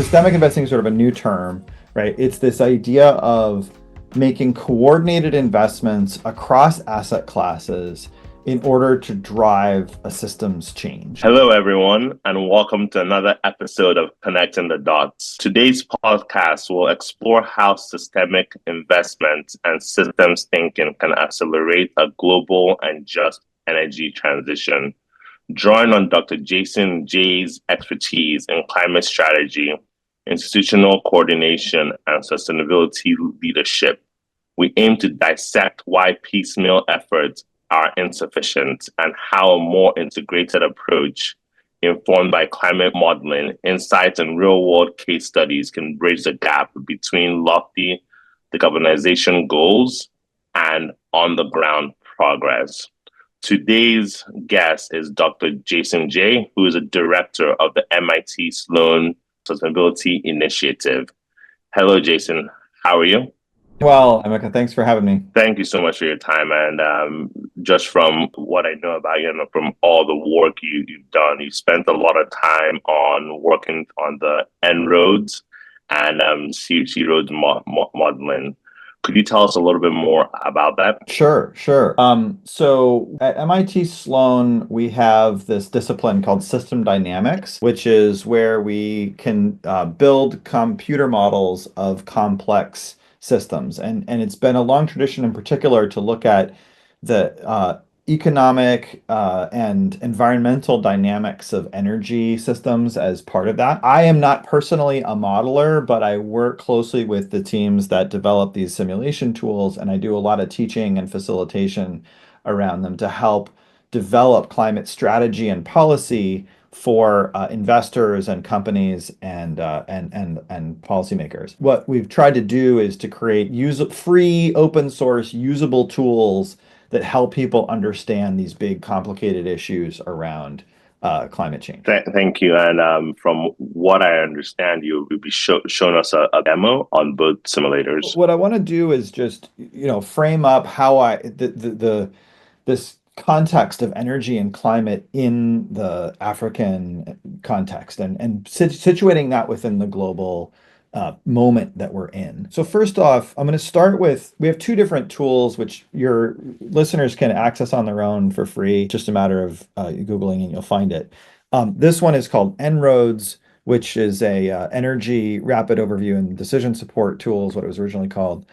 Systemic investing is sort of a new term, right? It's this idea of making coordinated investments across asset classes in order to drive a system's change. Hello, everyone, and welcome to another episode of Connecting the Dots. Today's podcast will explore how systemic investment and systems thinking can accelerate a global and just energy transition. Drawing on Dr. Jason Jay's expertise in climate strategy, institutional coordination, and sustainability leadership, we aim to dissect why piecemeal efforts are insufficient and how a more integrated approach informed by climate modeling, insights, and real world case studies can bridge the gap between lofty decarbonization goals and on the ground progress. Today's guest is Dr. Jason Jay, who is a director of the MIT Sloan Sustainability Initiative. Hello, Jason. How are you? Well, Emeka, thanks for having me. Thank you so much for your time. And just from what I know about you and from all the work you've done, you spent a lot of time on working on the En-ROADS and C roads modeling. Could you tell us a little bit more about that? Sure. So at MIT Sloan, we have this discipline called system dynamics, which is where we can build computer models of complex systems. And it's been a long tradition in particular to look at the economic and environmental dynamics of energy systems as part of that. I am not personally a modeler, but I work closely with the teams that develop these simulation tools, and I do a lot of teaching and facilitation around them to help develop climate strategy and policy for investors and companies and policymakers. What we've tried to do is to create free, open source, usable tools that help people understand these big, complicated issues around climate change. Thank you. And from what I understand, you will be showing us a demo on both simulators. What I want to do is just, frame up how this context of energy and climate in the African context and situating that within the global moment that we're in. So first off, I'm going to start with, we have two different tools which your listeners can access on their own for free. Just a matter of Googling and you'll find it. This one is called En-ROADS, which is a energy rapid overview and decision support tool is what it was originally called.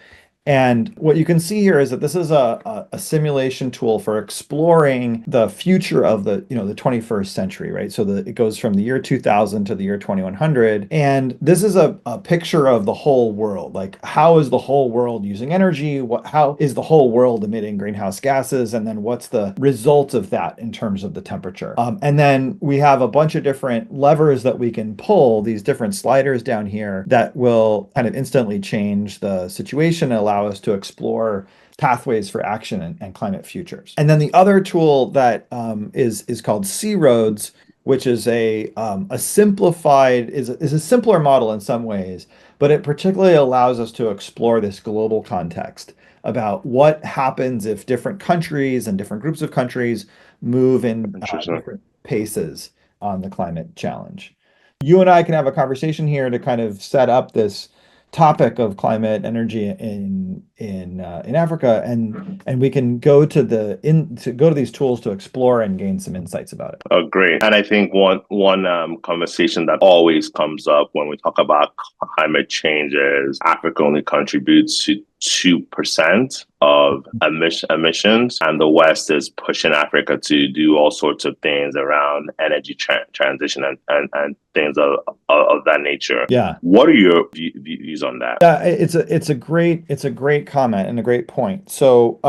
And what you can see here is that this is a simulation tool for exploring the future of the 21st century, right? So it goes from the year 2000 to the year 2100. And this is a picture of the whole world. Like, how is the whole world using energy? How is the whole world emitting greenhouse gases? And then what's the result of that in terms of the temperature? And then we have a bunch of different levers that we can pull, these different sliders down here that will kind of instantly change the situation and allow us to explore pathways for action and climate futures. And then the other tool that is called C-ROADS, which is a simplified, is a simpler model in some ways, but it particularly allows us to explore this global context about what happens if different countries and different groups of countries move in different paces on the climate challenge. You and I can have a conversation here to kind of set up this topic of climate energy in Africa, and we can go to these tools to explore and gain some insights about it. Oh, great! And I think one conversation that always comes up when we talk about climate change is Africa only contributes to 2% of emissions, and the West is pushing Africa to do all sorts of things around energy transition and things of that nature. Yeah. What are your views on that? It's a great comment and a great point. So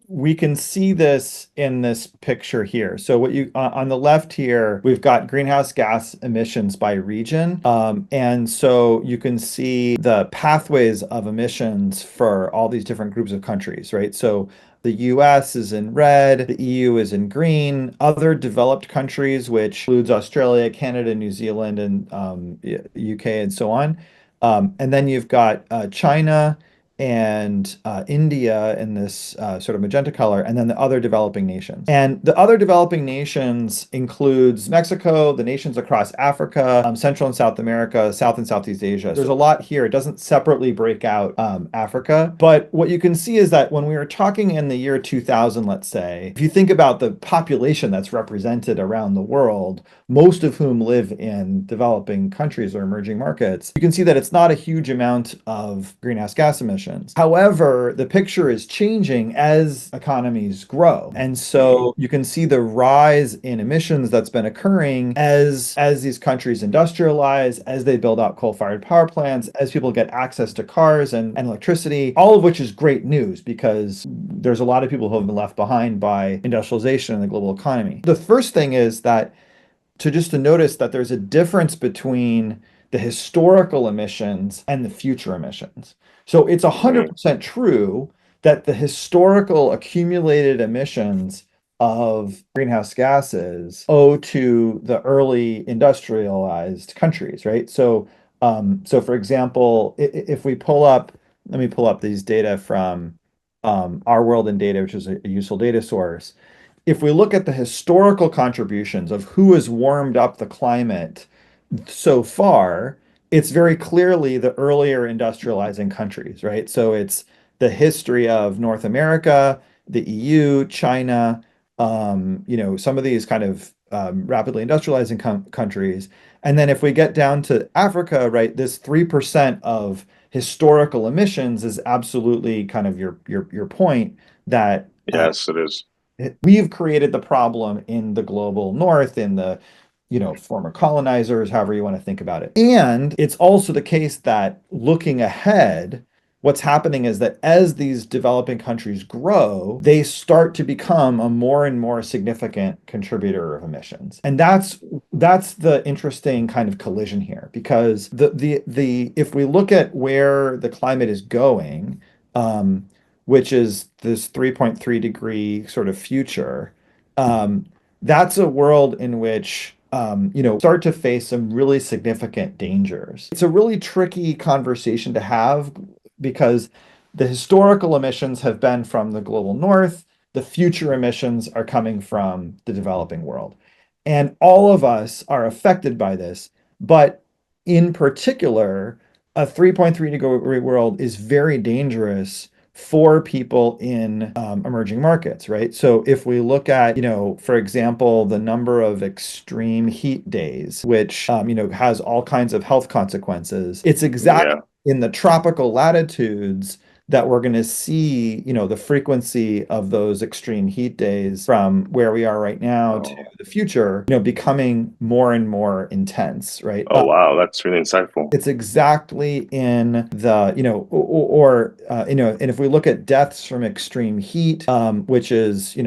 we can see this in this picture here. So what you on the left here, we've got greenhouse gas emissions by region. And so you can see the pathways of emissions for all these different groups of countries, right? So the US is in red, the EU is in green, other developed countries, which includes Australia, Canada, New Zealand, and UK, and so on. And then you've got China and India in this sort of magenta color, and then the other developing nations. And the other developing nations includes Mexico, the nations across Africa, Central and South America, South and Southeast Asia. There's a lot here. It doesn't separately break out Africa, but what you can see is that when we were talking in the year 2000, let's say, if you think about the population that's represented around the world, most of whom live in developing countries or emerging markets, you can see that it's not a huge amount of greenhouse gas emissions. However, the picture is changing as economies grow. And so you can see the rise in emissions that's been occurring as these countries industrialize, as they build out coal-fired power plants, as people get access to cars and electricity, all of which is great news because there's a lot of people who have been left behind by industrialization in the global economy. The first thing is that to notice that there's a difference between the historical emissions and the future emissions. So it's Mm. 100% true that the historical accumulated emissions of greenhouse gases owe to the early industrialized countries, right? So for example, if we pull up, let me pull up these data from Our World in Data, which is a useful data source. If we look at the historical contributions of who has warmed up the climate so far, it's very clearly the earlier industrializing countries, right? So it's the history of North America, the EU, China, some of these kind of rapidly industrializing countries. And then if we get down to Africa, right, this 3% of historical emissions is absolutely kind of your point that Yes, it is. we've created the problem in the global north, in the, former colonizers, however you want to think about it. And it's also the case that looking ahead, what's happening is that as these developing countries grow, they start to become a more and more significant contributor of emissions. And that's the interesting kind of collision here, because the if we look at where the climate is going, which is this 3.3 degree sort of future, um, that's a world in which start to face some really significant dangers. It's a really tricky conversation to have because the historical emissions have been from the global north, the future emissions are coming from the developing world. And all of us are affected by this, but in particular, a 3.3 degree world is very dangerous for people in emerging markets, right? So if we look at, for example, the number of extreme heat days, which, has all kinds of health consequences, it's exactly Yeah. in the tropical latitudes that we're going to see, the frequency of those extreme heat days from where we are right now to Oh, the future, becoming more and more intense, right? oh wow, that's really insightful. It's exactly in the, and if we look at deaths from extreme heat, which is,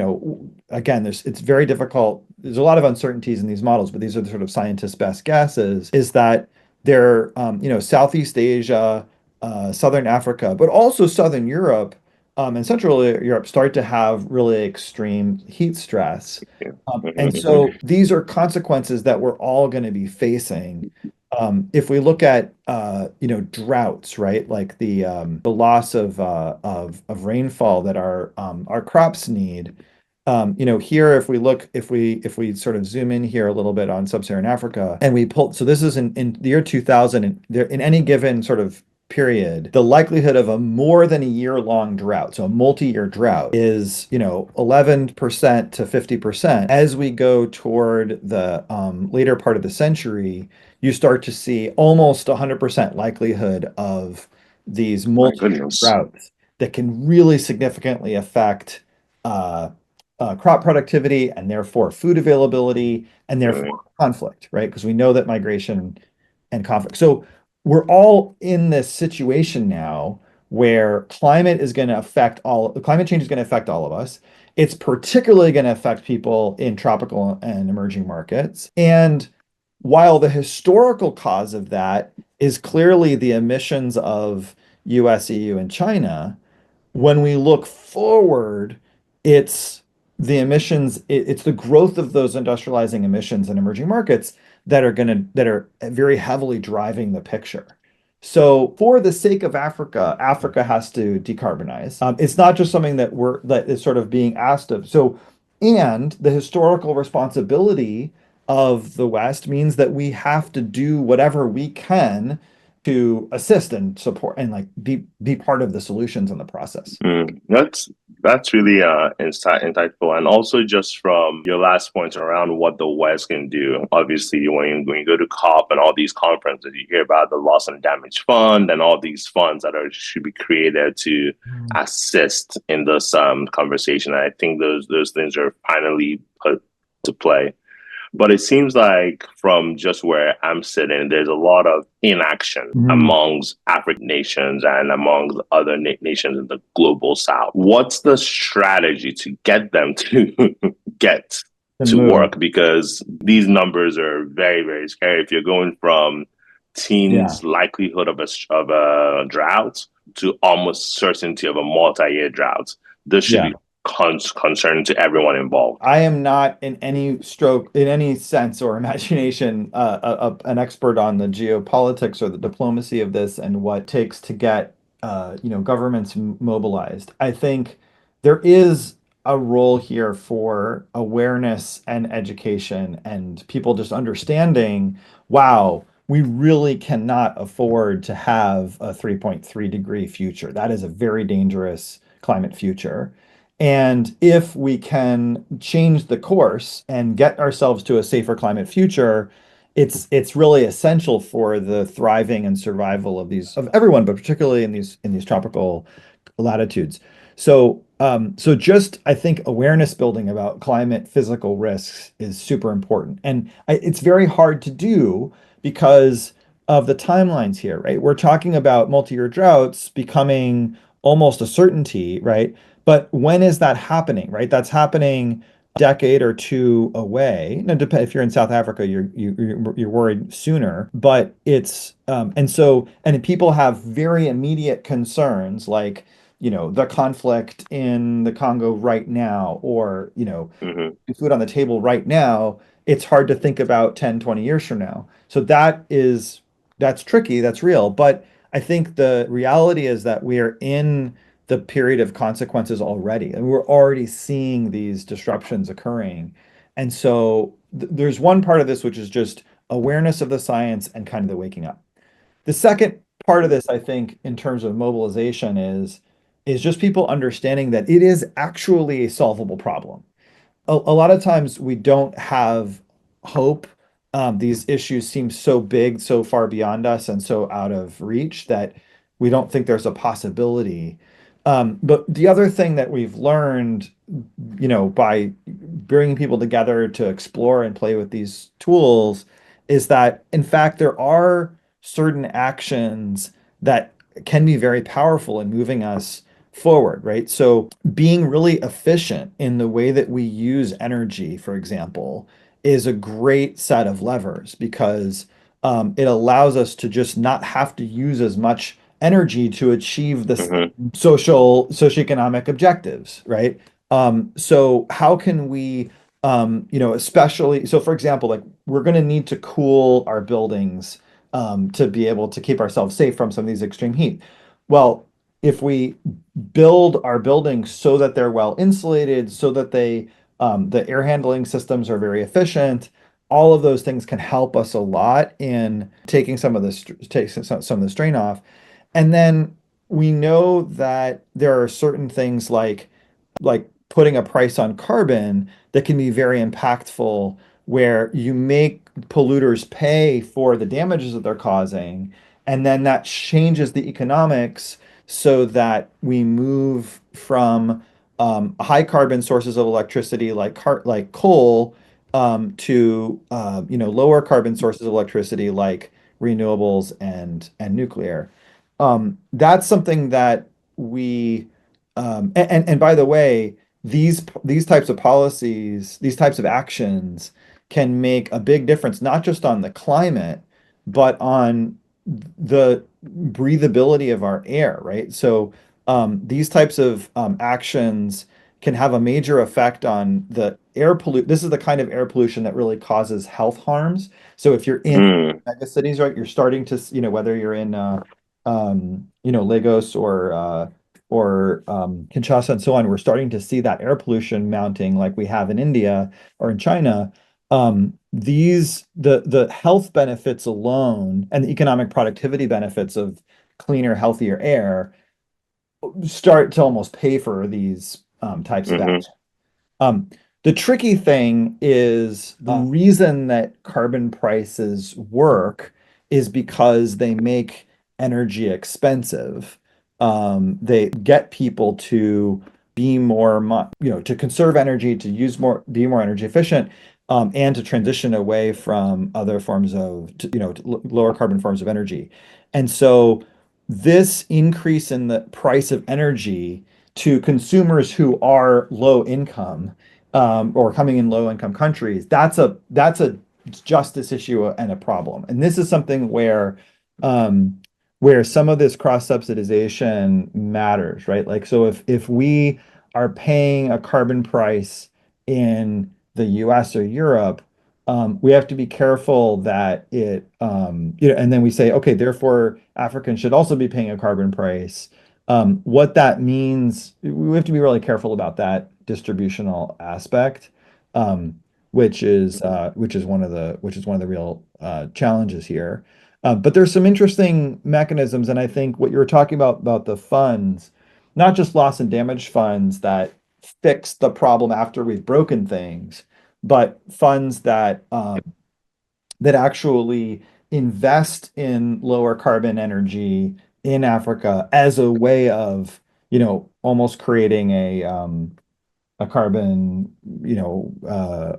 again, it's very difficult. There's a lot of uncertainties in these models, but these are the sort of scientists' best guesses, is that they're, Southeast Asia, Southern Africa, but also Southern Europe, and Central Europe start to have really extreme heat stress. Yeah. And Mhm. so these are consequences that we're all going to be facing. If we look at droughts, right, like the loss of rainfall that our crops need. Here if we sort of zoom in here a little bit on sub-Saharan Africa and we pull, so this is in the year 2000, and there in any given sort of period, the likelihood of a more than a year-long drought, so a multi-year drought, is 11% to 50%. As we go toward the later part of the century, you start to see almost 100% likelihood of these My multi-year goodness. droughts that can really significantly affect uh, crop productivity and therefore food availability and Really. therefore conflict, right? Because we know that migration and conflict. So we're all in this situation now where climate change is going to affect all of us. It's particularly going to affect people in tropical and emerging markets. And while the historical cause of that is clearly the emissions of US, EU, and China, when we look forward, it's it's the growth of those industrializing emissions in emerging markets that are very heavily driving the picture. So for the sake of Africa, Africa has to decarbonize. It's not just something that is sort of being asked of. So, and the historical responsibility of the West means that we have to do whatever we can to assist and support and like be part of the solutions in the process. That's really insightful, and also just from your last point around what the West can do. Obviously, when you go to COP and all these conferences, you hear about the loss and damage fund and all these funds that are should be created to Mm. assist in this conversation. And I think those things are finally put to play. But it seems like from just where I'm sitting, there's a lot of inaction Mhm. amongst African nations and among other nations in the global south. What's the strategy to get them to get To to move. work? Because these numbers are very, very scary. If you're going from Yeah. teens likelihood of a drought to almost certainty of a multi-year drought, this should Yeah. be concerning to everyone involved. I am not in any sense or imagination, an expert on the geopolitics or the diplomacy of this and what it takes to get, governments mobilized. I think there is a role here for awareness and education and people just understanding, wow, we really cannot afford to have a 3.3-degree future. That is a very dangerous climate future. And if we can change the course and get ourselves to a safer climate future, it's really essential for the thriving and survival of everyone, but particularly in these tropical latitudes. So just I think awareness building about climate physical risks is super important, and it's very hard to do because of the timelines here, right? We're talking about multi-year droughts becoming almost a certainty, right? But when is that happening, right? That's happening a decade or two away. Now, if you're in South Africa, you're worried sooner. But and people have very immediate concerns like, the conflict in the Congo right now, or, Mm-hmm. food on the table right now. It's hard to think about 10, 20 years from now. So that's tricky, that's real. But I think the reality is that we are in the period of consequences already, and we're already seeing these disruptions occurring. And so there's one part of this which is just awareness of the science and kind of the waking up. The second part of this, I think, in terms of mobilization is just people understanding that it is actually a solvable problem. A lot of times we don't have hope. These issues seem so big, so far beyond us, and so out of reach that we don't think there's a possibility. But the other thing that we've learned, by bringing people together to explore and play with these tools, is that in fact there are certain actions that can be very powerful in moving us forward, right? So being really efficient in the way that we use energy, for example, is a great set of levers because it allows us to just not have to use as much energy to achieve the Mm-hmm. socioeconomic objectives, right? So how can we, especially, so for example, like we're going to need to cool our buildings to be able to keep ourselves safe from some of these extreme heat. Well, if we build our buildings so that they're well insulated, so that the air handling systems are very efficient. All of those things can help us a lot in taking some of the strain off. And then we know that there are certain things like putting a price on carbon that can be very impactful, where you make polluters pay for the damages that they're causing, and then that changes the economics so that we move from high carbon sources of electricity like coal to lower carbon sources of electricity like renewables and nuclear. That's something that we and by the way, these types of policies, these types of actions can make a big difference, not just on the climate, but on the breathability of our air, right? So these types of actions can have a major effect on the air pollution. This is the kind of air pollution that really causes health harms. So if you're in Mm, mega cities, right, you're starting to, whether you're in, Lagos or Kinshasa and so on, we're starting to see that air pollution mounting like we have in India or in China. The health benefits alone and the economic productivity benefits of cleaner, healthier air start to almost pay for these types of hmm actions. Um, the tricky thing is the reason that carbon prices work is because they make energy expensive. They get people to be to conserve energy, to be more energy efficient, and to transition away from other forms of, lower carbon forms of energy. And so this increase in the price of energy to consumers who are low income or coming in low income countries, that's a justice issue and a problem. And this is something um, where some of this cross subsidization matters, right? Like, so if we are paying a carbon price in the US or Europe, we have to be careful that and then we say, okay, therefore Africans should also be paying a carbon price. What that means, we have to be really careful about that distributional aspect, um, which is one of the real challenges here. But there's some interesting mechanisms, and I think what you were talking about the funds, not just loss and damage funds that fix the problem after we've broken things, but funds that actually invest in lower carbon energy in Africa as a way of, almost creating a carbon,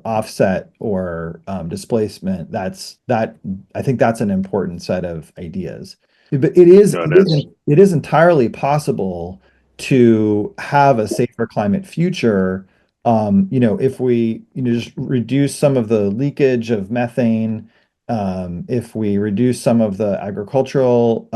offset or displacement. I think that's an important set of ideas. But No, that's it is entirely possible to have a safer climate future. If we, just reduce some of the leakage of methane, if we reduce some of the agricultural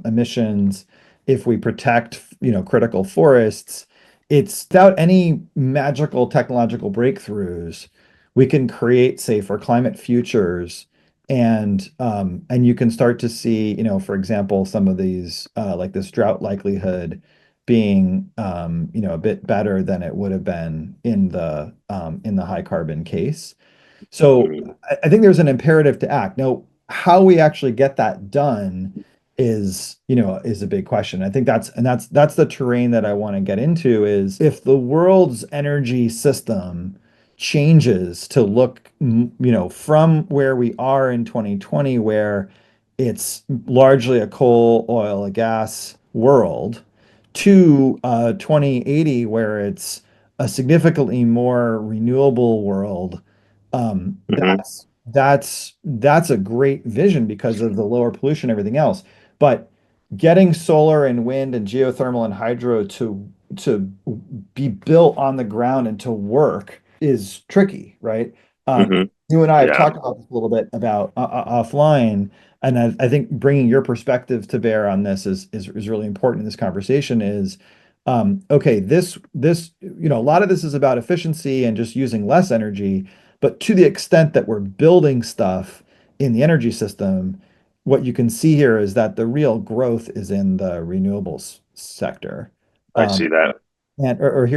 emissions, if we protect, critical forests, it's without any magical technological breakthroughs, we can create safer climate futures. And you can start to see, for example, some of these like this drought likelihood being a bit better than it would have been in the high carbon case. So mm, I think there's an imperative to act. Now, how we actually get that done is a big question. I think that's the terrain that I want to get into is if the world's energy system changes to look, from where we are in 2020, where it's largely a coal, oil, and gas world, to 2080, where it's a significantly more renewable world. um, hmm that's that's a great vision because of the lower pollution, and everything else. But getting solar and wind and geothermal and hydro to be built on the ground and to work is tricky, right? hmm You and I have yeah, talked about this a little bit about offline, and I think bringing your perspective to bear on this is really important in this conversation. Is okay, this a lot of this is about efficiency and just using less energy, but to the extent that we're building stuff in the energy system, what you can see here is that the real growth is in the renewables sector. I Um, see that.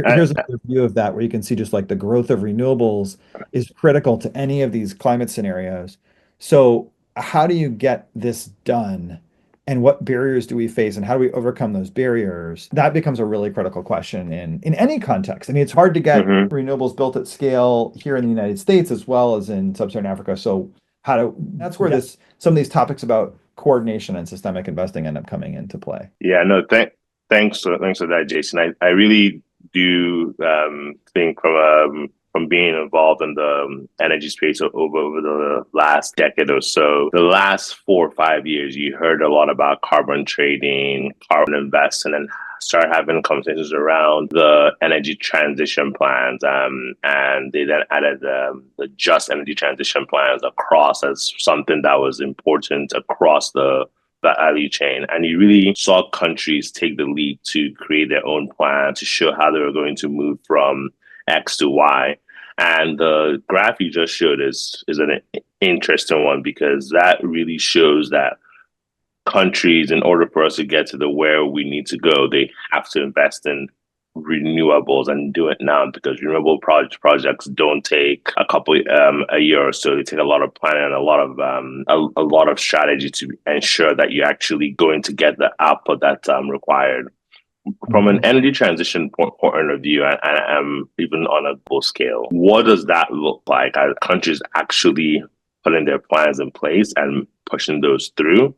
I, here's another view of that where you can see just like the growth of renewables is critical to any of these climate scenarios. So how do you get this done? And what barriers do we face and how do we overcome those barriers? That becomes a really critical question in any context. I mean, it's hard to get mhm. renewables built at scale here in the United States as well as in sub-Saharan Africa. So that's where some of these topics about coordination and systemic investing end up coming into play. Yeah, no, thanks for that, Jason. I really do think from being involved in the energy space over the last decade or so, the last 4 or 5 years, you heard a lot about carbon trading, carbon investing, and start having conversations around the energy transition plans. And they then added the just energy transition plans across as something that was important across the value chain. And you really saw countries take the lead to create their own plan to show how they were going to move from X to Y. And the graph you just showed is an interesting one because that really shows that countries, in order for us to get to the where we need to go, they have to invest in renewables and do it now because renewable projects don't take a year or so. They take a lot of planning and a lot of strategy to ensure that you're actually going to get the output that's required from an Mhm. energy transition point of view, and even on a global scale. What does that look like? Are countries actually putting their plans in place and pushing those through?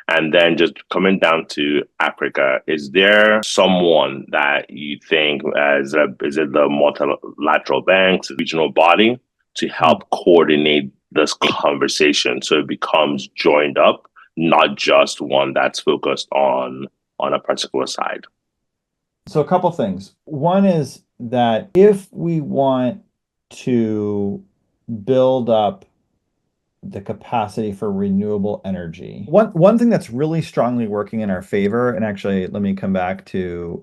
And then just coming down to Africa, is there someone that you think is it the multilateral banks, regional body to help coordinate this conversation so it becomes joined up, not just one that's focused on a particular side? So a couple things. One is that if we want to build up the capacity for renewable energy, one thing that's really strongly working in our favor, and actually let me come back to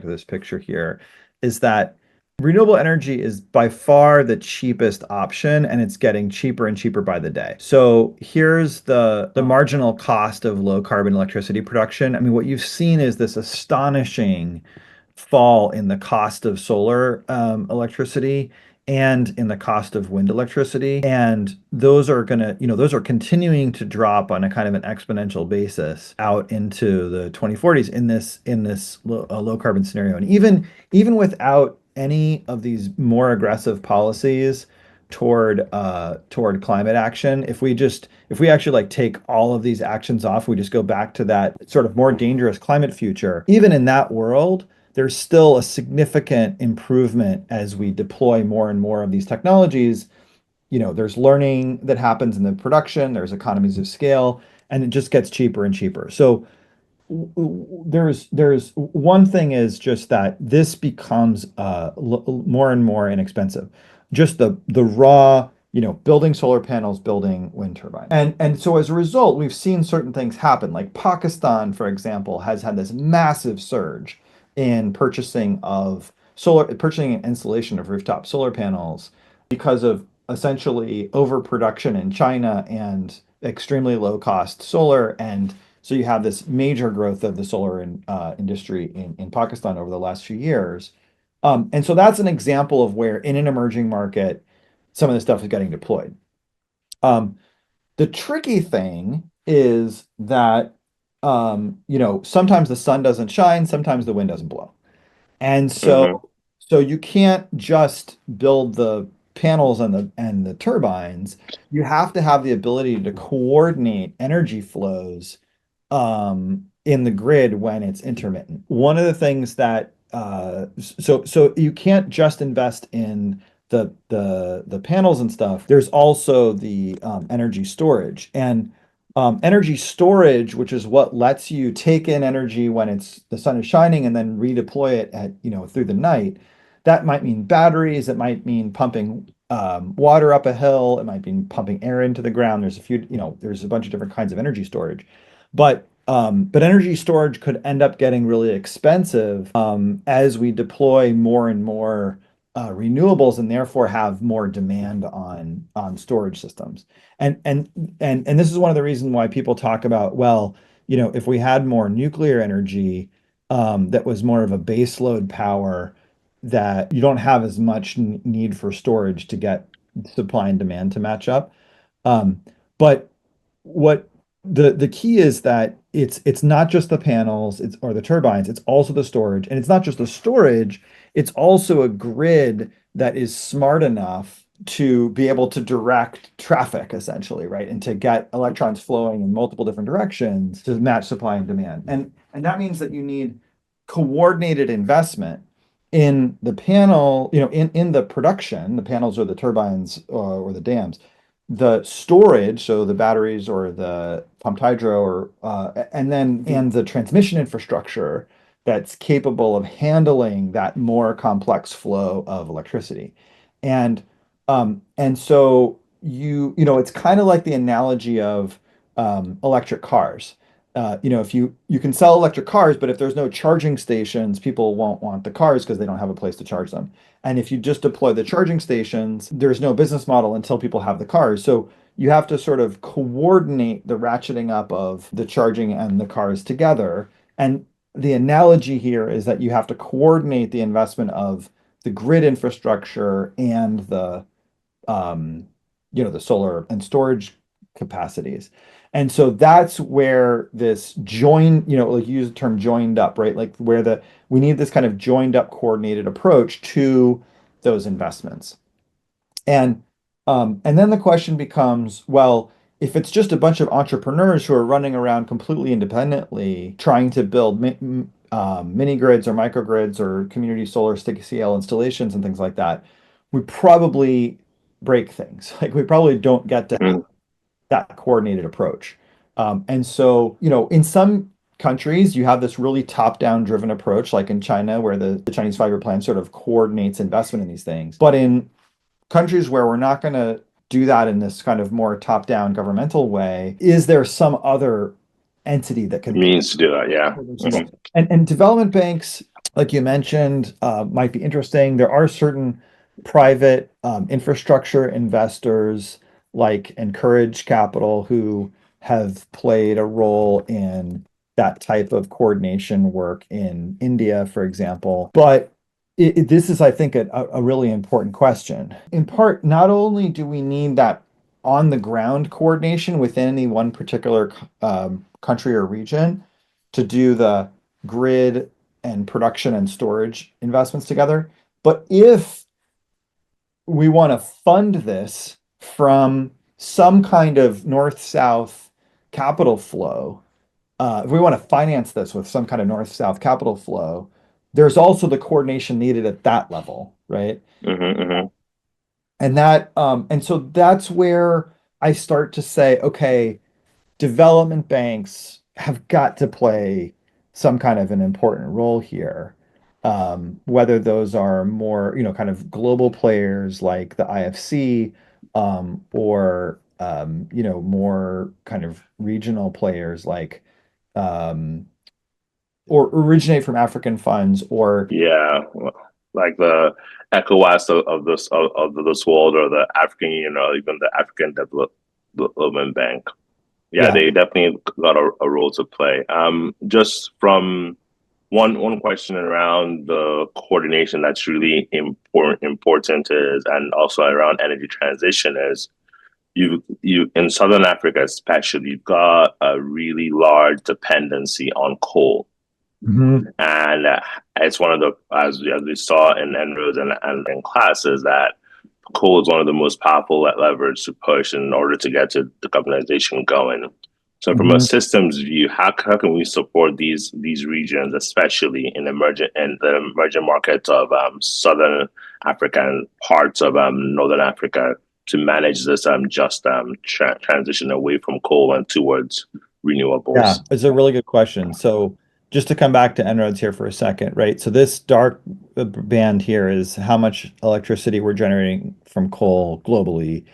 this picture here, is that renewable energy is by far the cheapest option, and it's getting cheaper and cheaper by the day. So here's the marginal cost of low carbon electricity production. I mean, what you've seen is this astonishing fall in the cost of solar electricity and in the cost of wind electricity. And those are those are continuing to drop on a kind of an exponential basis out into the 2040s in this low carbon scenario. And even without any of these more aggressive policies toward climate action, if we actually like take all of these actions off, we just go back to that sort of more dangerous climate future. Even in that world, there's still a significant improvement as we deploy more and more of these technologies. There's learning that happens in the production, there's economies of scale, and it just gets cheaper and cheaper. So there's one thing is just that this becomes more and more inexpensive. Just the raw, building solar panels, building wind turbines. And so as a result, we've seen certain things happen. Like Pakistan, for example, has had this massive surge in purchasing and installation of rooftop solar panels because of essentially overproduction in China and extremely low cost solar. And so you have this major growth of the solar industry in Pakistan over the last few years. And so that's an example of where in an emerging market, some of this stuff is getting deployed. The tricky thing is that sometimes the sun doesn't shine, sometimes the wind doesn't blow. And Mm-hmm. so you can't just build the panels and the turbines. You have to have the ability to coordinate energy flows in the grid when it's intermittent. One of the things that so you can't just invest in the panels and stuff. There's also the energy storage and energy storage, which is what lets you take in energy when the sun is shining and then redeploy it through the night. That might mean batteries. It might mean pumping water up a hill. It might mean pumping air into the ground. There's a bunch of different kinds of energy storage. But energy storage could end up getting really expensive as we deploy more and more renewables and therefore have more demand on storage systems. And this is one of the reasons why people talk about, well, if we had more nuclear energy that was more of a base load power, that you don't have as much need for storage to get supply and demand to match up. But what the key is that it's not just the panels, or the turbines, it's also the storage. And it's not just the storage, it's also a grid that is smart enough to be able to direct traffic essentially, right? And to get electrons flowing in multiple different directions to match supply and demand. And that means that you need coordinated investment in the panel, in the production, the panels or the turbines or the dams, the storage, so the batteries or the pumped hydro, and the transmission infrastructure that's capable of handling that more complex flow of electricity. And so it's kind of like the analogy of electric cars. if you can sell electric cars, but if there's no charging stations, people won't want the cars because they don't have a place to charge them. And if you just deploy the charging stations, there's no business model until people have the cars. So you have to sort of coordinate the ratcheting up of the charging and the cars together. And the analogy here is that you have to coordinate the investment of the grid infrastructure and um, the solar and storage capacities. And so that's where this join, like you use the term joined up, right? Like where we need this kind of joined up coordinated approach to those investments. And then the question becomes, well, if it's just a bunch of entrepreneurs who are running around completely independently trying to build mini grids or microgrids or community solar stick CL installations and things like that, we probably break things. Like we probably don't get to have Mm. that coordinated approach. And so, in some countries, you have this really top-down driven approach, like in China, where the Chinese five-year plan sort of coordinates investment in these things. But in countries where we're not going to do that in this kind of more top-down governmental way, is there some other entity that can Means to do that, yeah. and development banks, like you mentioned, might be interesting. There are certain private infrastructure investors like Encourage Capital who have played a role in that type of coordination work in India, for example. But this is, I think, a really important question. In part, not only do we need that on the ground coordination within any one particular country or region to do the grid and production and storage investments together. But if we want to fund this from some kind of north-south capital flow, if we want to finance this with some kind of north-south capital flow, there's also the coordination needed at that level, right? Hmm. And so that's where I start to say, okay, development banks have got to play some kind of an important role here. Whether those are more, kind of global players like the IFC, or more kind of regional players like or originate from African funds or Yeah, like the ECOWAS of this world, or the African Union, or even the Development Bank. Yeah, yeah. they definitely got a role to play. Just from one question around the coordination that's really important is, and also around energy transition is, you in Southern Africa especially, you've got a really large dependency on coal. Mhm. And it's one of the, as we saw in En-ROADS and in classes, that coal is one of the most powerful levers to push in order to get to decarbonization going. So, from a Mhm. systems view, how can we support these regions, especially in the emerging markets of Southern Africa and parts of Northern Africa, to manage this just transition away from coal and towards Yeah, renewables? it's a really good question. So just to come back to En-ROADS here for a second, right? So this dark band here is how much electricity we're generating from coal globally.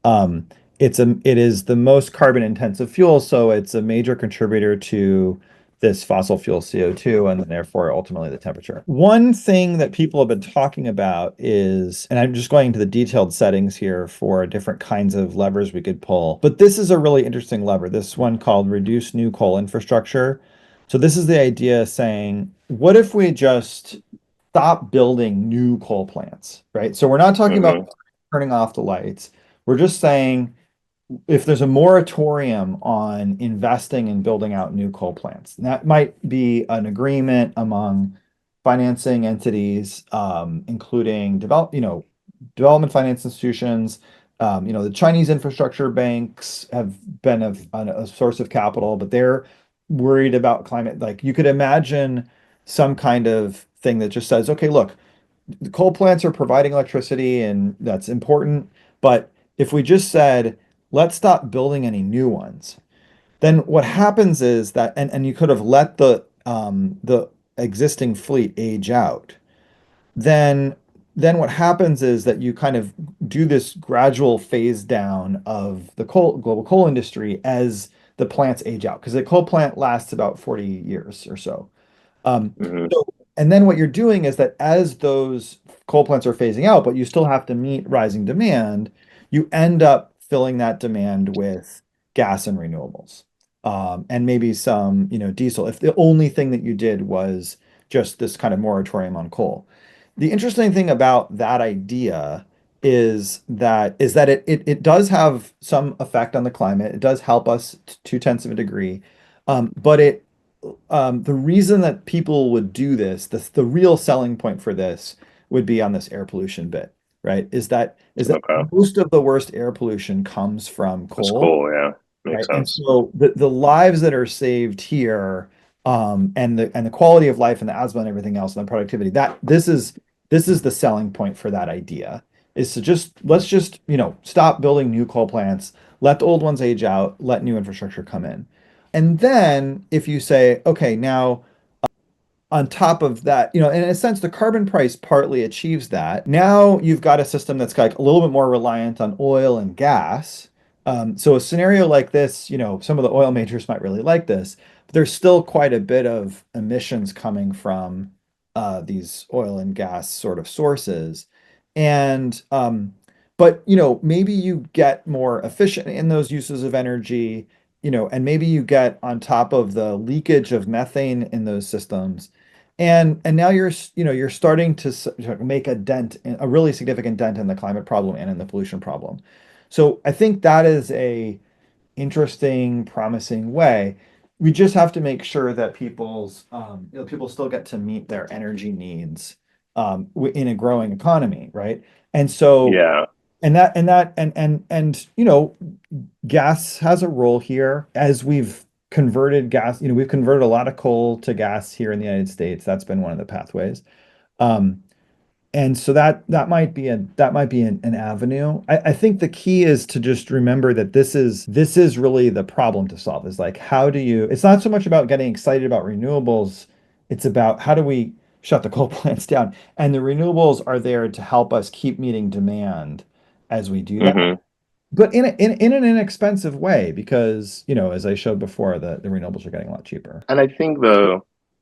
Um, it is the most carbon intensive fuel, so it's a major contributor to this fossil fuel CO2 and therefore ultimately the temperature. One thing that people have been talking about is, and I'm just going into the detailed settings here for different kinds of levers we could pull, but this is a really interesting lever, this one called reduce new coal infrastructure. So this is the idea saying, what if we just stop building new coal plants, right? So we're not talking about Mm-hmm. turning off the lights. We're just saying if there's a moratorium on investing in building out new coal plants, that might be an agreement among financing entities, including development finance institutions. The Chinese infrastructure banks have been a source of capital, but they're worried about climate. Like you could imagine some kind of thing that just says, okay, look, the coal plants are providing electricity and that's important. But if we just said, let's stop building any new ones, then what happens is that, and you could have let the existing fleet age out, then what happens is that you kind of do this gradual phase down of the global coal industry as the plants age out because a coal plant lasts about 40 years or so. Um, Hmm. so, and then what you're doing is that as those coal plants are phasing out, but you still have to meet rising demand, you end up filling that demand with gas and renewables, and maybe some, diesel. If the only thing that you did was just this kind of moratorium on coal. The interesting thing about that idea is that it does have some effect on the climate. It does help us to 2/10 of a degree, but the reason that people would do this, the real selling point for this would be on this air pollution bit, right? Is that Okay. most of the worst air pollution comes from That's coal, cool. Yeah. Makes right? And sense. so the lives that are saved here, and the quality of life and the asthma and everything else and the productivity, that this is the selling point for that idea, is to let's just, stop building new coal plants, let the old ones age out, let new infrastructure come in. And then if you say, okay, now on top of that, in a sense, the carbon price partly achieves that. Now you've got a system that's like a little bit more reliant on oil and gas. So a scenario like this, some of the oil majors might really like this, but there's still quite a bit of emissions coming from these oil and gas sort of sources. And but maybe you get more efficient in those uses of energy, and maybe you get on top of the leakage of methane in those systems. And now you're starting to make a really significant dent in the climate problem and in the pollution problem. So I think that is a interesting, promising way. We just have to make sure that people still get to meet their energy needs, in a growing economy, right? And so Yeah. gas has a role here as we've converted gas. We've converted a lot of coal to gas here in the United States. That's been one of the pathways. Um, and so that might be an avenue. I think the key is to just remember that this is really the problem to solve, is like, it's not so much about getting excited about renewables, it's about how do we shut the coal plants down. And the renewables are there to help us keep meeting demand as we do that, Hmm. but in an inexpensive way, because, as I showed before, the renewables are getting a lot cheaper. And I think the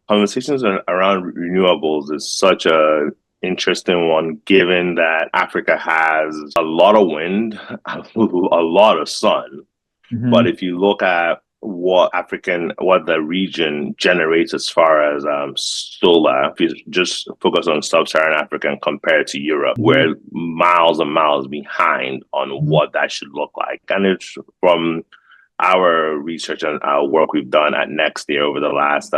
conversations around renewables is such a interesting one, given that Africa has a lot of wind, a lot of sun. But Mhm. if you look at what the region generates as far as solar, if you just focus on sub-Saharan Africa and compare it to Europe, Mhm. we're miles and miles behind on Mhm. what that should look like. And it's from our research and our work we've done at Next Year over the last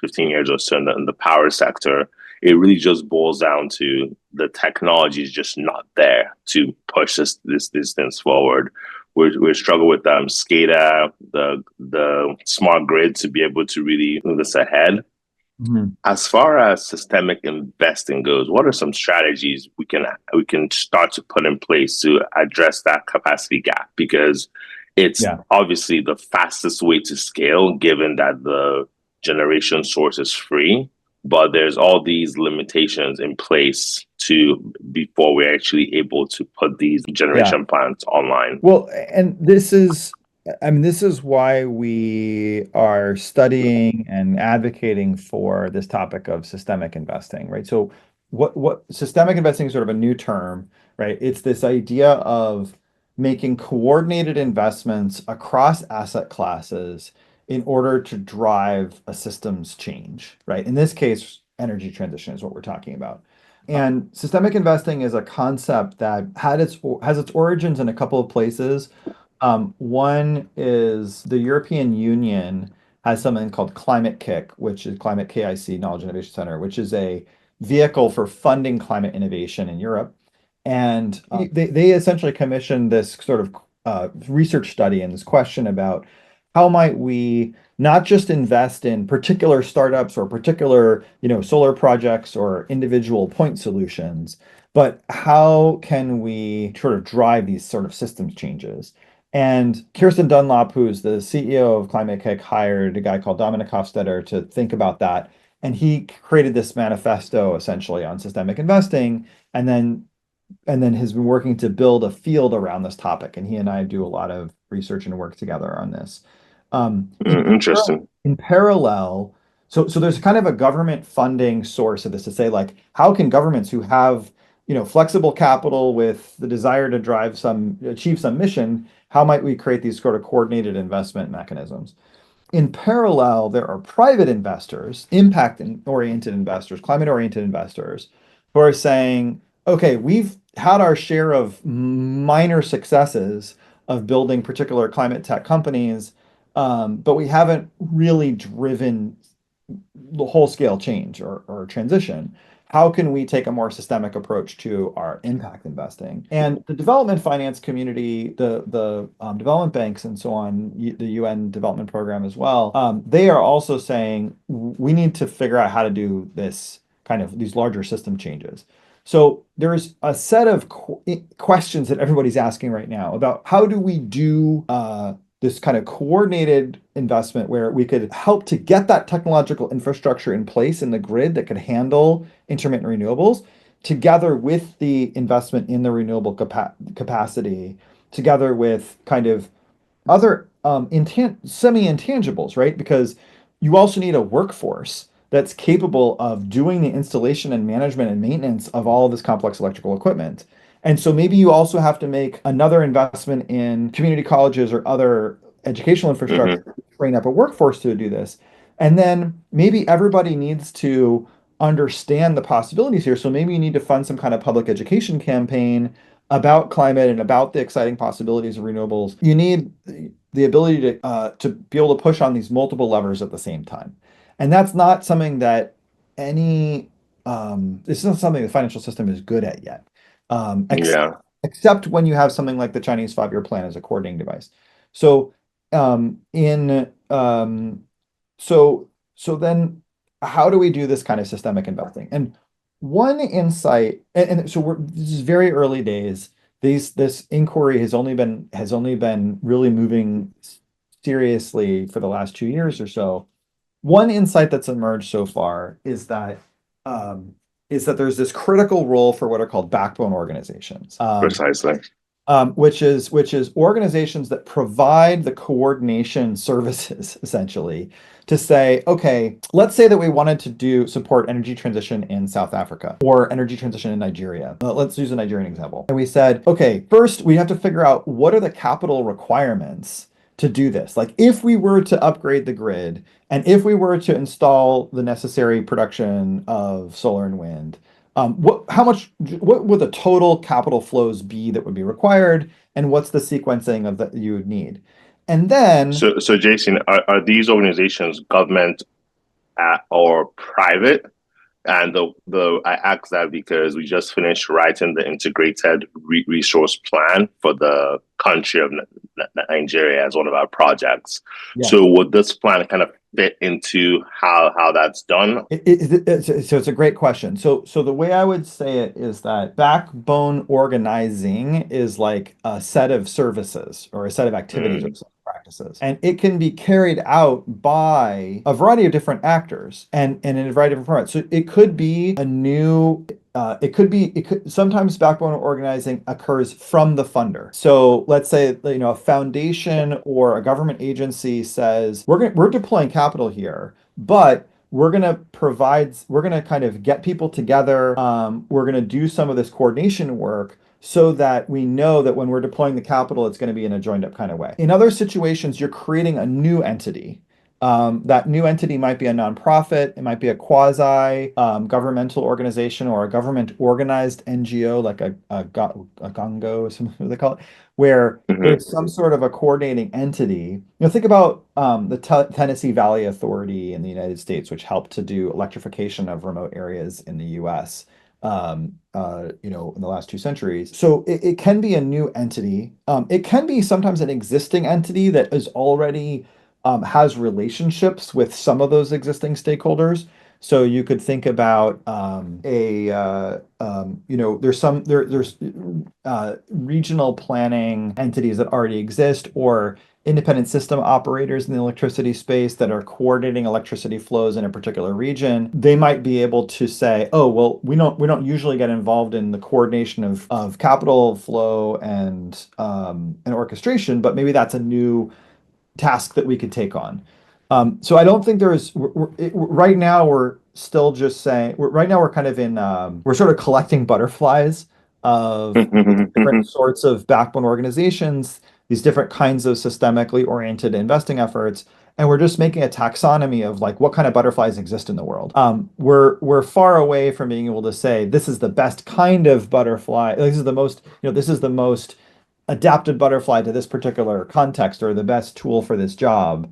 15 years or so in the power sector. It really just boils down to the technology is just not there to push this things forward. We struggle with SCADA, the smart grid to be able to really move this ahead. Mhm. As far as systemic investing goes, what are some strategies we can start to put in place to address that capacity gap? Because it's Yeah. obviously the fastest way to scale, given that the generation source is free, but there's all these limitations in place to before we're actually able to put these Yeah. generation plants online. Well, and this is why we are studying and advocating for this topic of systemic investing, right? So what systemic investing is sort of a new term, right? It's this idea of making coordinated investments across asset classes in order to drive a systems change, right? In this case, energy transition is what we're talking about. And systemic investing is a concept that has its origins in a couple of places. One is the European Union has something called Climate Kick, which is Climate KIC, Knowledge Innovation Center, which is a vehicle for funding climate innovation in Europe. And they essentially commissioned this sort of research study and this question about how might we not just invest in particular startups or particular, solar projects or individual point solutions, but how can we sort of drive these sort of systems changes? And Kirsten Dunlop, who's the CEO of Climate Kick, hired a guy called Dominic Hofstetter to think about that. And he created this manifesto essentially on systemic investing, and then has been working to build a field around this topic. And he and I do a lot of research and work together on this. In Interesting. in parallel, so there's kind of a government funding source of this to say like, how can governments who have, flexible capital with the desire to achieve some mission, how might we create these sort of coordinated investment mechanisms? In parallel, there are private investors, impact-oriented investors, climate-oriented investors, who are saying, okay, we've had our share of minor successes of building particular climate tech companies, but we haven't really driven the whole scale change or transition. How can we take a more systemic approach to our impact investing? And the development finance community, the development banks and so on, the UN development program as well, they are also saying we need to figure out how to do this kind of these larger system changes. So there's a set of questions that everybody's asking right now about how do we do this kind of coordinated investment where we could help to get that technological infrastructure in place in the grid that could handle intermittent renewables, together with the investment in the renewable capacity, together with kind of other semi-intangibles, right? Because you also need a workforce that's capable of doing the installation and management and maintenance of all of this complex electrical equipment. And so maybe you also have to make another investment in community colleges or other educational infrastructure Hmm. to train up a workforce to do this. And then maybe everybody needs to understand the possibilities here. So maybe you need to fund some kind of public education campaign about climate and about the exciting possibilities of renewables. You need the ability to be able to push on these multiple levers at the same time. And that's not something that any it's not something the financial system is good at yet. Um, ex Yeah. Except when you have something like the Chinese five-year plan as a coordinating device. So in so so then how do we do this kind of systemic investing? And one insight, and so this is very early days. This inquiry has only been really moving seriously for the last 2 years or so. One insight that's emerged so far um, is that there's this critical role for what are called backbone organizations. Precisely. Which is organizations that provide the coordination services essentially to say, okay, let's say that we wanted to do support energy transition in South Africa or energy transition in Nigeria. Let's use a Nigerian example. And we said, okay, first we have to figure out what are the capital requirements to do this. Like if we were to upgrade the grid and if we were to install the necessary production of solar and wind, what would the total capital flows be that would be required, and what's the sequencing of that you would need? And then, So Jason, are these organizations government or private? And the I ask that because we just finished writing the integrated resource plan for the country of Nigeria as one of our projects. yeah, So would this plan kind of fit into how that's done? so it's a great question. So the way I would say it is that backbone organizing is like a set of services or a set of activities or Mm, set of practices, and it can be carried out by a variety of different actors and in a variety of different formats. So it could be a new it could sometimes backbone organizing occurs from the funder. So let's say, a foundation or a government agency says, we're deploying capital here, but we're going to kind of get people together. We're going to do some of this coordination work so that we know that when we're deploying the capital, it's going to be in a joined up kind of way. In other situations, you're creating a new entity. That new entity might be a nonprofit, it might be a quasi governmental organization or a government organized NGO, like a Gongo, or something what they call it, where mhm, there's some sort of a coordinating entity. Think about the Tennessee Valley Authority in the United States, which helped to do electrification of remote areas in the US. In the last 2 centuries. So it can be a new entity. It can be sometimes an existing entity that is already has relationships with some of those existing stakeholders. So you could think about there's regional planning entities that already exist or independent system operators in the electricity space that are coordinating electricity flows in a particular region. They might be able to say, oh, well, we don't usually get involved in the coordination of capital flow and orchestration, but maybe that's a new task that we could take on. So I don't think there's right now we're still just saying right now we're kind of in we're sort of collecting butterflies of different sorts of backbone organizations, these different kinds of systemically oriented investing efforts, and we're just making a taxonomy of like what kind of butterflies exist in the world. We're far away from being able to say this is the best kind of butterfly. This is the most, this is the most adapted butterfly to this particular context or the best tool for this job.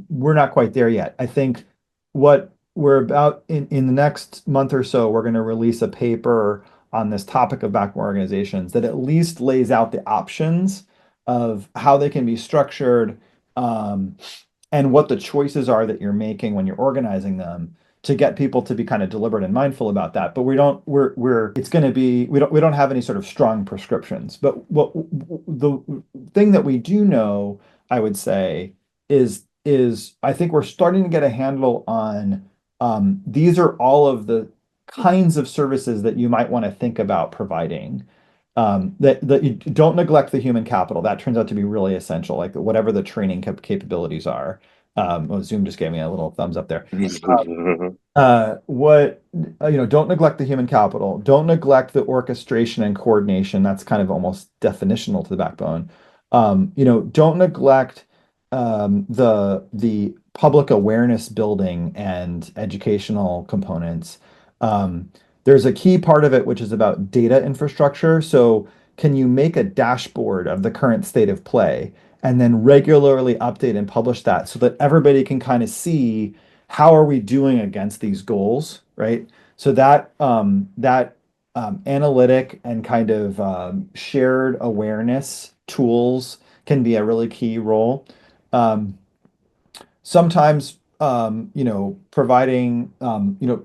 We're not quite there yet. I think what we're about in the next month or so, we're going to release a paper on this topic of backbone organizations that at least lays out the options of how they can be structured, um, and what the choices are that you're making when you're organizing them to get people to be kind of deliberate and mindful about that. But we don't, we're, it's going to be, we don't have any sort of strong prescriptions. But what the thing that we do know, I would say, is I think we're starting to get a handle on, these are all of the kinds of services that you might want to think about providing. That you don't neglect the human capital. That turns out to be really essential, like whatever the training capabilities are. Oh, Zoom just gave me a little thumbs up there. What don't neglect the human capital. Don't neglect the orchestration and coordination. That's kind of almost definitional to the backbone. Don't neglect the public awareness building and educational components. There's a key part of it which is about data infrastructure. So can you make a dashboard of the current state of play and then regularly update and publish that so that everybody can kind of see how are we doing against these goals, right? So that analytic and kind of shared awareness tools can be a really key role. Um, Sometimes providing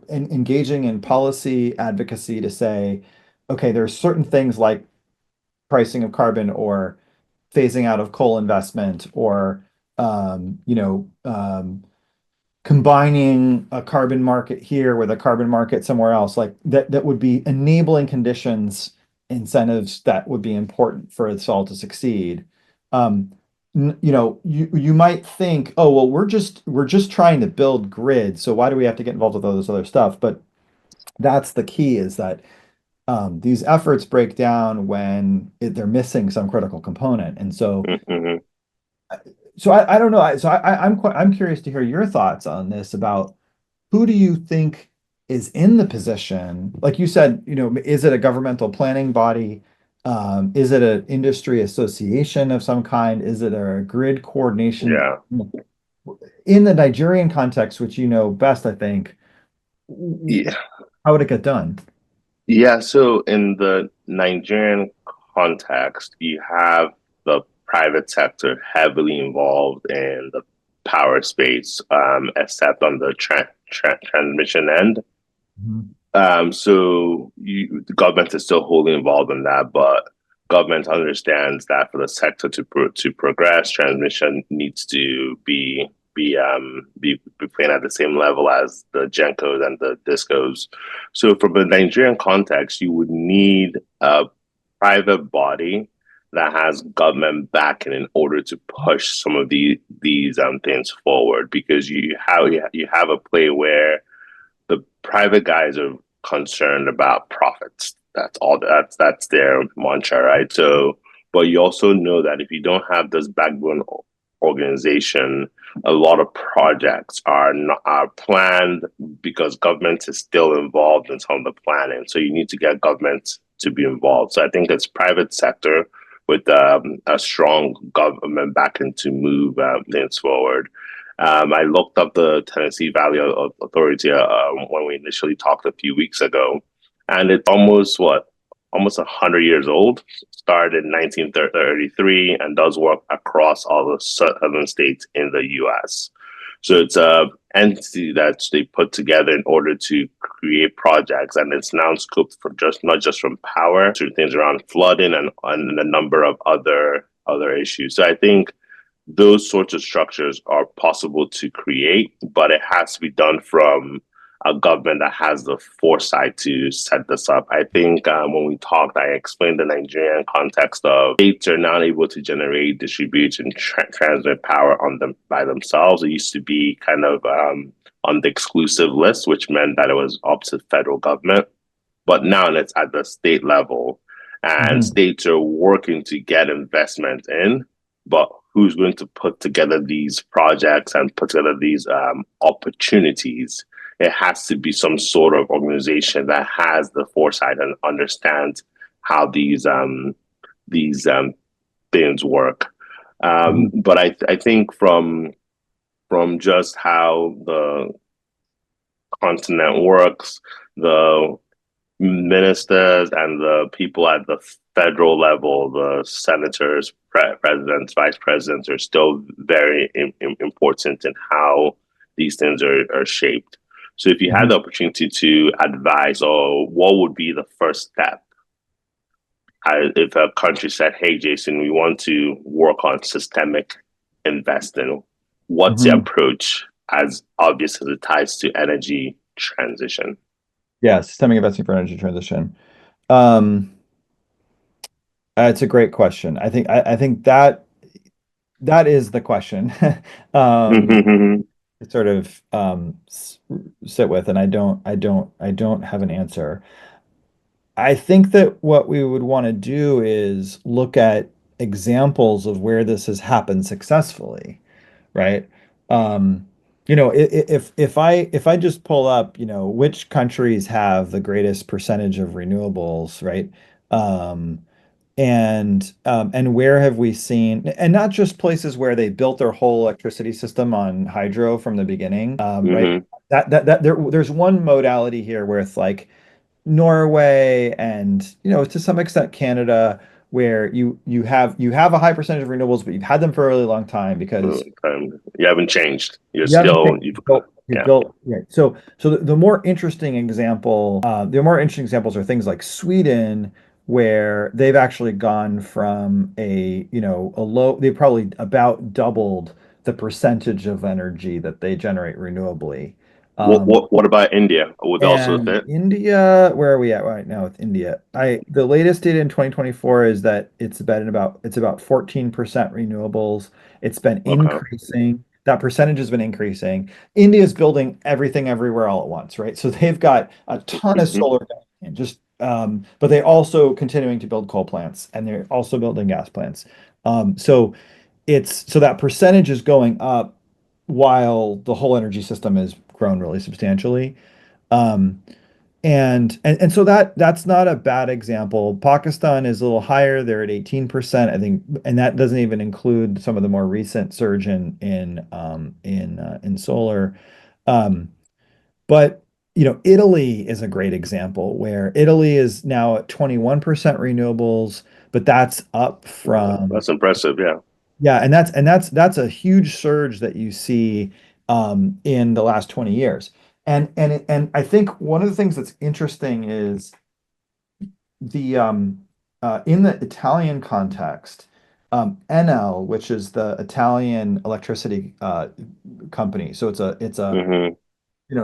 engaging in policy advocacy to say, okay, there's certain things like pricing of carbon or phasing out of coal investment or combining a carbon market here with a carbon market somewhere else, like that would be enabling conditions, incentives that would be important for us all to succeed. Um, you might think, oh, well, we're just trying to build grids, so why do we have to get involved with all this other stuff? But that's the key is that these efforts break down when they're missing some critical component. And so I don't know. I'm curious to hear your thoughts on this about who do you think is in the position? Like you said, is it a governmental planning body? Is it an industry association of some kind? Is it a grid coordination? Yeah. In the Nigerian context, which you know best, I think, Yeah. how would it get done? Yeah, so in the Nigerian context, you have the private sector heavily involved in the power space, except on the transmission end. Mhm. The government is still wholly involved in that, but government understands that for the sector to progress, transmission needs to be playing at the same level as the Gencos and the Discos. So, from a Nigerian context, you would need a private body that has government backing in order to push some of these things forward, because you have a play where the private guys are concerned about profits. That's all. That's their mantra, right? So, but you also know that if you don't have this backbone organization, a lot of projects are planned because government is still involved in some of the planning. So you need to get government to be involved. So I think it's private sector with a strong government backing to move things forward. I looked up the Tennessee Valley Authority when we initially talked a few weeks ago, and it's almost 100 years old. Started in 1933 and does work across all the southern states in the U.S. So it's a entity that they put together in order to create projects, and it's now scoped for just not just from power to things around flooding and a number of other issues. So I think those sorts of structures are possible to create, but it has to be done from a government that has the foresight to set this up. I think when we talked, I explained the Nigerian context of states are not able to generate, distribute, and transmit power on them by themselves. It used to be kind of on the exclusive list, which meant that it was up to the federal government. But now it's at the state level, and Mhm. states are working to get investment in. But who's going to put together these projects and put together these opportunities? It has to be some sort of organization that has the foresight and understands how these things work. Mhm. But I think from just how the continent works, the ministers and the people at the federal level, the senators, presidents, vice presidents, are still very important in how these things are shaped. So, if you had Mhm. the opportunity to advise, or what would be the first step? If a country said, "Hey, Jason, we want to work on systemic investing," what's the Mhm. approach as obvious as it ties to energy transition? Yeah, systemic investing for energy transition. Um, it's a great question. I think that is the question. Um, to sort of sit with, and I don't have an answer. I think that what we would want to do is look at examples of where this has happened successfully, right? Um, if I just pull up, which countries have the greatest percentage of renewables, right? Um, and where have we seen, and not just places where they built their whole electricity system on hydro from the beginning, right? Hmm. There's one modality here where it's like Norway and to some extent Canada, where you have a high percentage of renewables, but you've had them for a really long time because You haven't changed. You're you haven't still changed. you've You've yeah. built, right. So the more interesting example, the more interesting examples are things like Sweden, where they've actually gone from a low, they probably about doubled the percentage of energy that they generate renewably. Um, What about India? Would also and fit? India, where are we at right now with India? The latest data in 2024 is that it's about 14% renewables. It's been Okay. increasing. That percentage has been increasing. India's building everything everywhere all at once, right? So they've got a ton of Hmm. solar and just but they also continuing to build coal plants and they're also building gas plants. So that percentage is going up while the whole energy system has grown really substantially. Um, and so that's not a bad example. Pakistan is a little higher. They're at 18%, I think, and that doesn't even include some of the more recent surge in solar. Um, but Italy is a great example where Italy is now at 21% renewables, but that's up from That's impressive. Yeah. yeah, and that's a huge surge that you see in the last 20 years. And I think one of the things that's interesting is the in the Italian context, Enel, which is the Italian electricity company. So Hmm.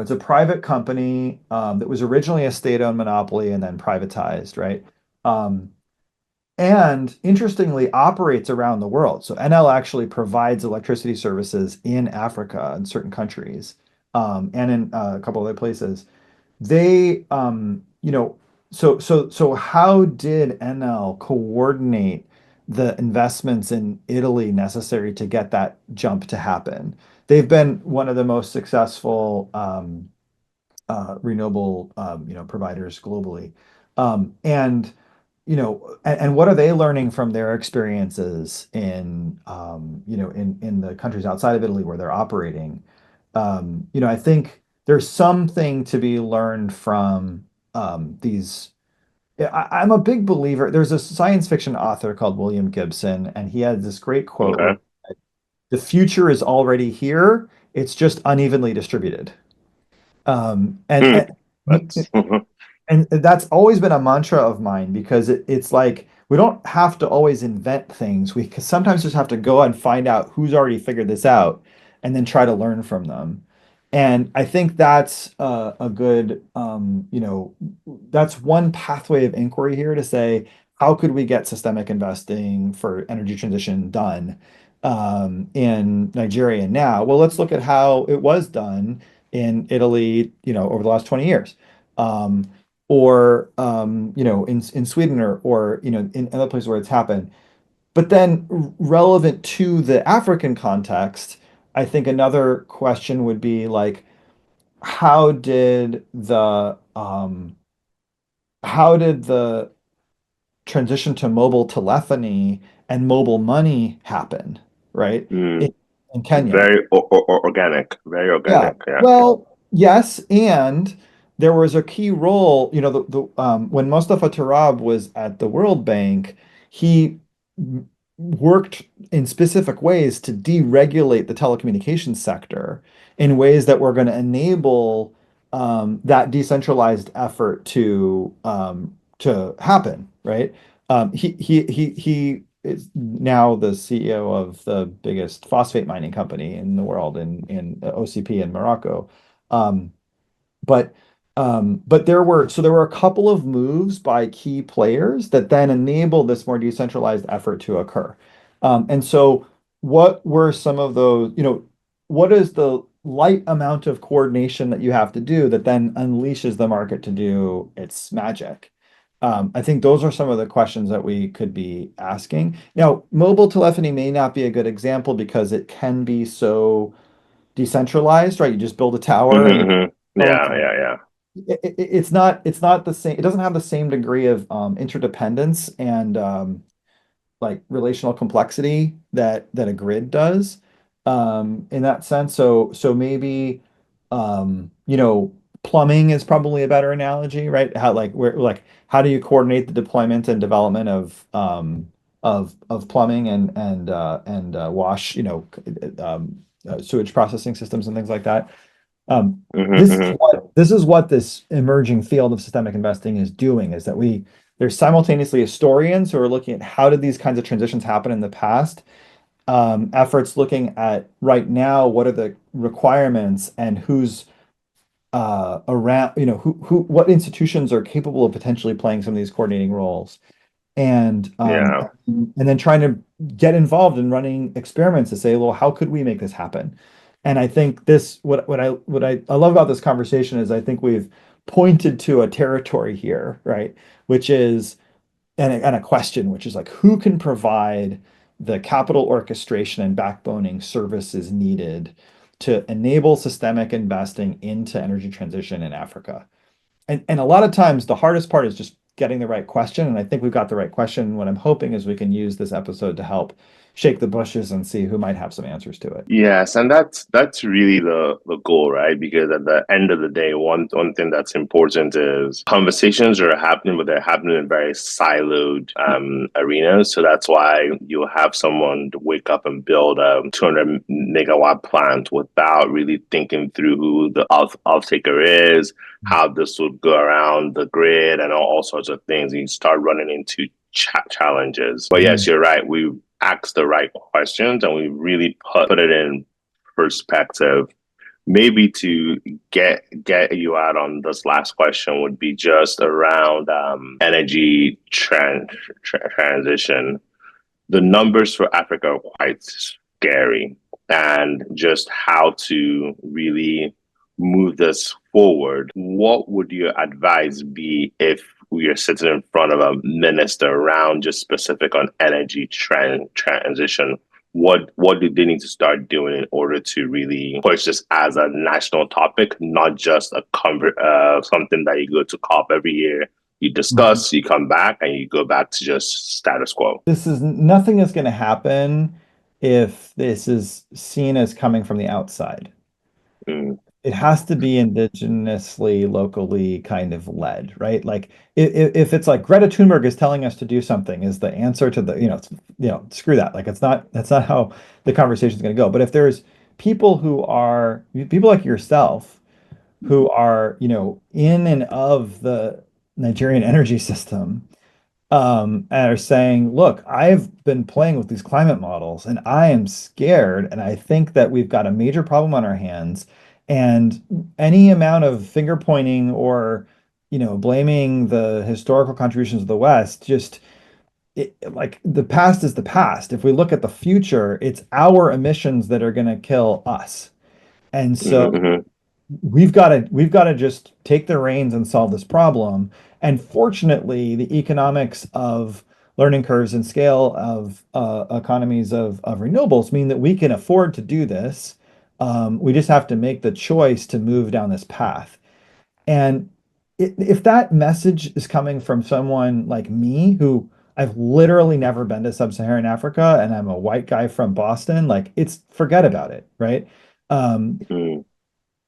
it's a private company that was originally a state-owned monopoly and then privatized, right? Um, and interestingly operates around the world. So NL actually provides electricity services in Africa in certain countries, and in a couple other places. They, so how did NL coordinate the investments in Italy necessary to get that jump to happen? They've been one of the most successful renewable providers globally. And what are they learning from their experiences in the countries outside of Italy where they're operating? I think there's something to be learned from these. I'm a big believer. There's a science fiction author called William Gibson, and he had this great quote where Okay. the future is already here. It's just unevenly distributed. Um, and, Hmm. and That's And that's always been a mantra of mine because it's like we don't have to always invent things. We sometimes just have to go and find out who's already figured this out and then try to learn from them. And I think that's a good, that's one pathway of inquiry here to say, how could we get systemic investing for energy transition done in Nigeria now? Well, let's look at how it was done in Italy, over the last 20 years. Or in Sweden or in other places where it's happened. But then relevant to the African context, I think another question would be like, how did the transition to mobile telephony and mobile money happen, right? In, Mm. in Kenya. Very organic, very Yeah. organic. Yeah. Well, yes, and there was a key role, when Mustafa Tarab was at the World Bank, he worked in specific ways to deregulate the telecommunications sector in ways that were going to enable that decentralized effort to happen, right? He is now the CEO of the biggest phosphate mining company in the world in OCP in Morocco. Um, but there were a couple of moves by key players that then enabled this more decentralized effort to occur. And so what were some of those, what is the light amount of coordination that you have to do that then unleashes the market to do its magic? I think those are some of the questions that we could be asking. Now, mobile telephony may not be a good example because it can be so decentralized, right? You just build a tower and phone Yeah, from yeah, yeah. it's not the same. It doesn't have the same degree of interdependence and like relational complexity that a grid does in that sense. So maybe plumbing is probably a better analogy, right? How do you coordinate the deployment and development of plumbing and wash, sewage processing systems and things like that. Um, Hmm. this is what this emerging field of systemic investing is doing, is that there's simultaneously historians who are looking at how did these kinds of transitions happen in the past, efforts looking at right now, what are the requirements and who's around, what institutions are capable of potentially playing some of these coordinating roles and um, Yeah. and then trying to get involved in running experiments to say, well, how could we make this happen? And I think this what I love about this conversation is I think we've pointed to a territory here, right? Which is and a question, which is like, who can provide the capital orchestration and backboning services needed to enable systemic investing into energy transition in Africa? And a lot of times the hardest part is just getting the right question. And I think we've got the right question. What I'm hoping is we can use this episode to help shake the bushes and see who might have some answers to it. Yes, and that's really the goal, right? Because at the end of the day, one thing that's important is conversations are happening, but they're happening in very siloed arenas. So that's why you'll have someone to wake up and build a 200 megawatt plant without really thinking through who the off-taker is, how this would go around the grid, and all sorts of things. And you start running into challenges. But yes, Mhm. you're right. We ask the right questions and we really put it in perspective. Maybe to get you out on this last question would be just around energy transition. The numbers for Africa are quite scary, and just how to really move this forward. What would your advice be if we are sitting in front of a minister around just specific on energy transition? What do they need to start doing in order to really push this as a national topic, not just something that you go to COP every year, you Mhm. discuss, you come back, and you go back to just status quo. Nothing is going to happen if this is seen as coming from the outside. Mm, It has to be indigenously, locally kind of led, right? Like if it's like Greta Thunberg is telling us to do something is the answer to screw that. Like that's not how the conversation is going to go. But if there's people like yourself who are, in and of the Nigerian energy system, and are saying, look, I've been playing with these climate models and I am scared. And I think that we've got a major problem on our hands. And any amount of finger pointing or, blaming the historical contributions of the West, just like the past is the past. If we look at the future, it's our emissions that are going to kill us. And so Hmm. we've got to just take the reins and solve this problem. And fortunately, the economics of learning curves and scale of economies of renewables mean that we can afford to do this. We just have to make the choice to move down this path. And if that message is coming from someone like me, who I've literally never been to sub-Saharan Africa, and I'm a white guy from Boston, like it's forget about it, right? Um, Mm.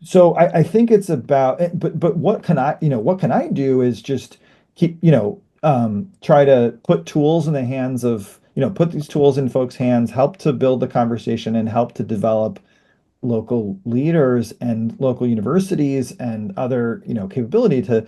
so I think it's about, but what can I do is just keep, try to put tools in the hands of, put these tools in folks' hands, help to build the conversation and help to develop local leaders and local universities and other, capability to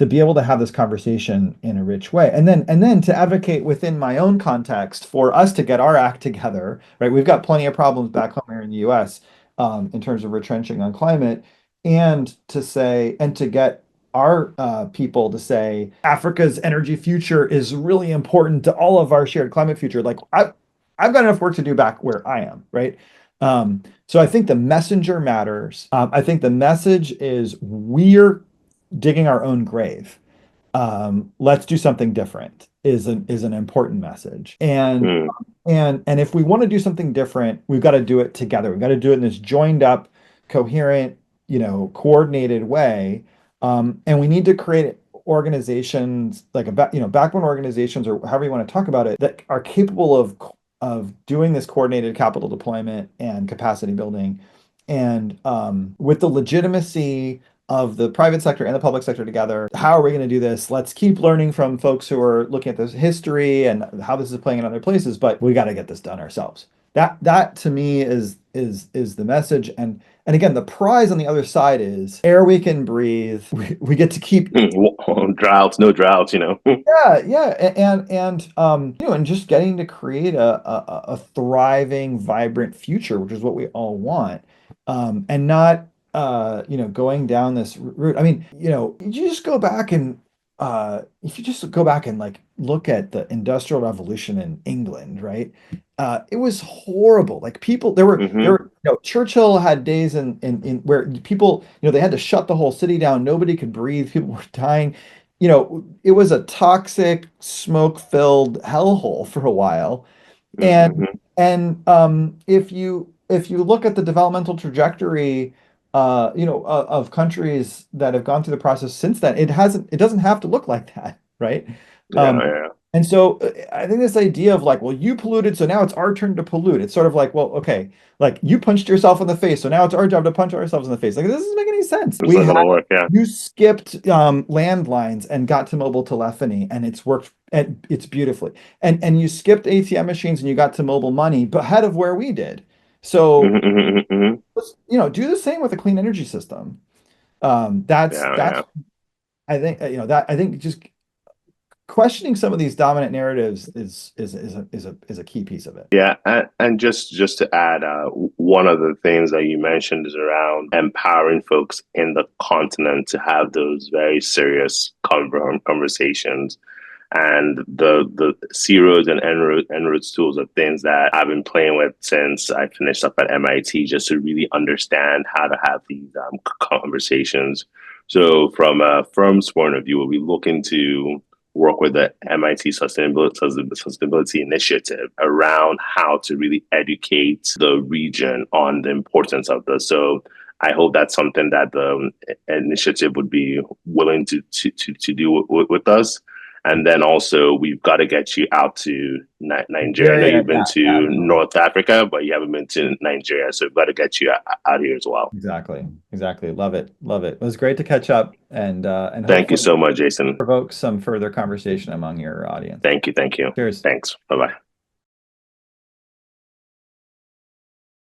be able to have this conversation in a rich way. And then to advocate within my own context for us to get our act together, right? We've got plenty of problems back home here in the US, in terms of retrenching on climate, and to say, and to get our people to say Africa's energy future is really important to all of our shared climate future. Like I've got enough work to do back where I am, right? So I think the messenger matters. I think the message is we're digging our own grave. Let's do something different is an important message. Mm. And if we want to do something different, we've got to do it together. We've got to do it in this joined up, coherent, coordinated way. And we need to create organizations like backbone organizations, or however you want to talk about it, that are capable of doing this coordinated capital deployment and capacity building, and with the legitimacy of the private sector and the public sector together. How are we going to do this? Let's keep learning from folks who are looking at this history and how this is playing in other places, but we got to get this done ourselves. That to me is the message. And again, the prize on the other side is air we can breathe. We get to keep. Droughts, no droughts, you know. Yeah, yeah, and just getting to create a thriving, vibrant future, which is what we all want, and not going down this route. I mean, you just go back and if you just go back and like look at the Industrial Revolution in England, right? It was horrible. Like people, Hmm. Churchill had days in where people, they had to shut the whole city down. Nobody could breathe. People were dying. It was a toxic, smoke-filled hellhole for a while. And Hmm. if you look at the developmental trajectory, of countries that have gone through the process since then, it doesn't have to look like that, right? Yeah, Um, yeah. and so I think this idea of like, well, you polluted, so now it's our turn to pollute. It's sort of like, well, okay, like you punched yourself in the face, so now it's our job to punch ourselves in the face. Like this doesn't make any sense. It's not gonna work. Yeah. You skipped landlines and got to mobile telephony, and it's worked, and it's beautifully. And you skipped ATM machines and you got to mobile money, but ahead of where we did. Hmm. So Hmm. Hmm. let's, do the same with a clean energy system. That's Yeah, I think just questioning some of these dominant narratives is a key piece of it. yeah. And just to add, one of the things that you mentioned is around empowering folks in the continent to have those very serious conversations. And the C roads and N roads tools are things that I've been playing with since I finished up at MIT, just to really understand how to have these conversations. So, from a firm's point of view, we'll be looking to work with the MIT Sustainability Initiative around how to really educate the region on the importance of this. So, I hope that's something that the initiative would be willing to do with us. And then also, we've got to get you out to Nigeria. I know Nigeria, you've been yeah, yeah, to absolutely. North Africa, but you haven't been to Nigeria. So we've got to get you out here as well. Exactly. Exactly. Love it. Love it. It was great to catch up, and Thank you hopefully so much, Jason. provoke some further conversation among your audience. Thank you. Thank you. Cheers. Thanks. Bye bye.